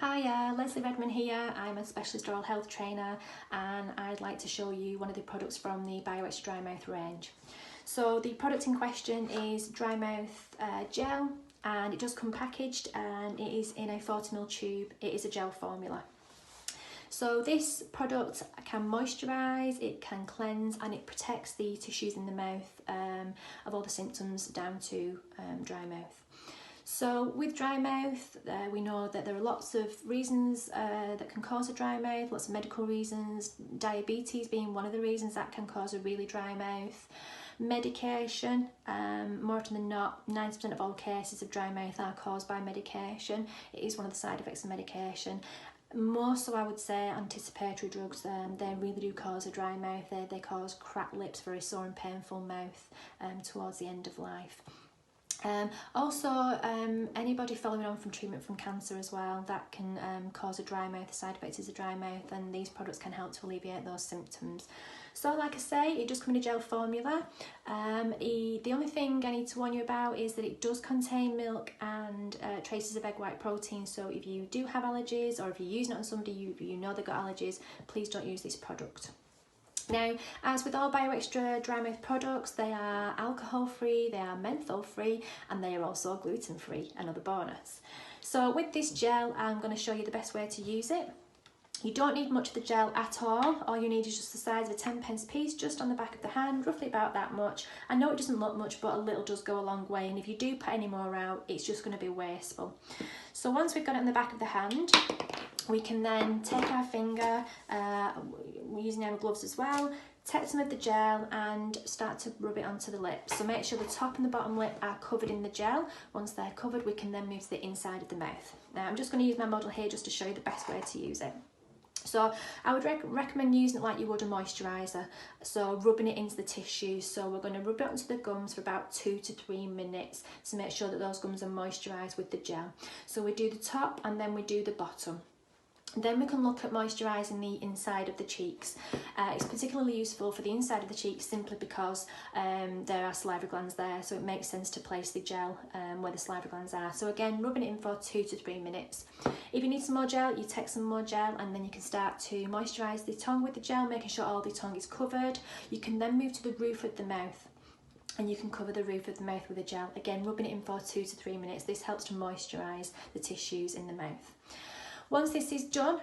Hi, Lesley Redman here. I'm a specialist oral health trainer and I'd like to show you one of the products from the bioXtra dry mouth range. So the product in question is dry mouth gel, and it does come packaged and it is in a 40ml tube. It is a gel formula. So this product can moisturise, it can cleanse, and it protects the tissues in the mouth of all the symptoms down to dry mouth. So with dry mouth, we know that there are lots of reasons that can cause a dry mouth, lots of medical reasons, diabetes being one of the reasons that can cause a really dry mouth. Medication, more often than not, 90% of all cases of dry mouth are caused by medication. It is one of the side effects of medication. More so, I would say, anticipatory drugs, they really do cause a dry mouth. They cause cracked lips, very sore and painful mouth towards the end of life. Anybody following on from treatment from cancer as well, that can cause a dry mouth. The side effect is a dry mouth, and these products can help to alleviate those symptoms. So like I say, it does come in a gel formula. The only thing I need to warn you about is that it does contain milk and traces of egg white protein. So if you do have allergies, or if you're using it on somebody you know they've got allergies, please don't use this product. Now, as with all bioXtra dry mouth products, they are alcohol free, they are menthol free, and they are also gluten free, another bonus. So with this gel, I'm going to show you the best way to use it. You don't need much of the gel at all you need is just the size of a 10p piece, just on the back of the hand, roughly about that much. I know it doesn't look much, but a little does go a long way, and if you do put any more out, it's just going to be wasteful. So once we've got it on the back of the hand, we can then take our finger, we're using our gloves as well, take some of the gel and start to rub it onto the lips. So make sure the top and the bottom lip are covered in the gel. Once they're covered, we can then move to the inside of the mouth. Now I'm just going to use my model here just to show you the best way to use it. So I would recommend using it like you would a moisturiser, so rubbing it into the tissues. So we're going to rub it onto the gums for about 2 to 3 minutes to make sure that those gums are moisturised with the gel. So we do the top and then we do the bottom. Then we can look at moisturising the inside of the cheeks. It's particularly useful for the inside of the cheeks simply because there are salivary glands there, so it makes sense to place the gel where the salivary glands are. So again, rubbing it in for 2 to 3 minutes. If you need some more gel, you take some more gel, and then you can start to moisturise the tongue with the gel, making sure all the tongue is covered. You can then move to the roof of the mouth, and you can cover the roof of the mouth with the gel. Again, rubbing it in for 2 to 3 minutes. This helps to moisturise the tissues in the mouth. Once this is done,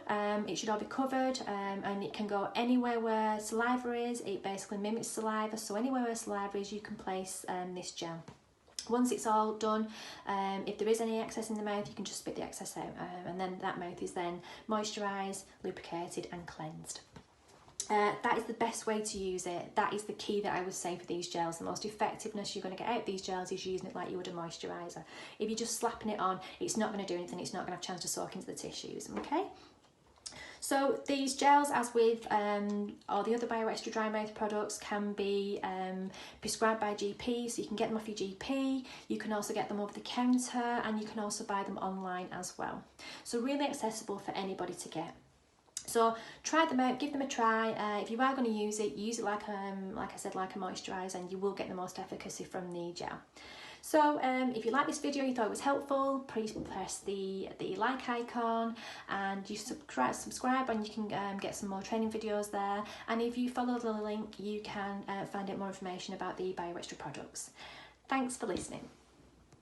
it should all be covered, and it can go anywhere where saliva is. It basically mimics saliva, so anywhere where saliva is, you can place this gel. Once it's all done, if there is any excess in the mouth, you can just spit the excess out, and then that mouth is then moisturised, lubricated and cleansed. That is the best way to use it. That is the key that I would say for these gels. The most effectiveness you're going to get out of these gels is using it like you would a moisturiser. If you're just slapping it on, it's not going to do anything. It's not going to have a chance to soak into the tissues, okay? So these gels, as with all the other bioXtra dry mouth products, can be prescribed by GP, so you can get them off your GP. You can also get them over the counter, and you can also buy them online as well. So really accessible for anybody to get. So try them out, give them a try. If you are going to use it like I said, like a moisturiser, and you will get the most efficacy from the gel. So if you like this video, you thought it was helpful, please press the like icon, and you subscribe, and you can get some more training videos there. And if you follow the link, you can find out more information about the bioXtra products. Thanks for listening.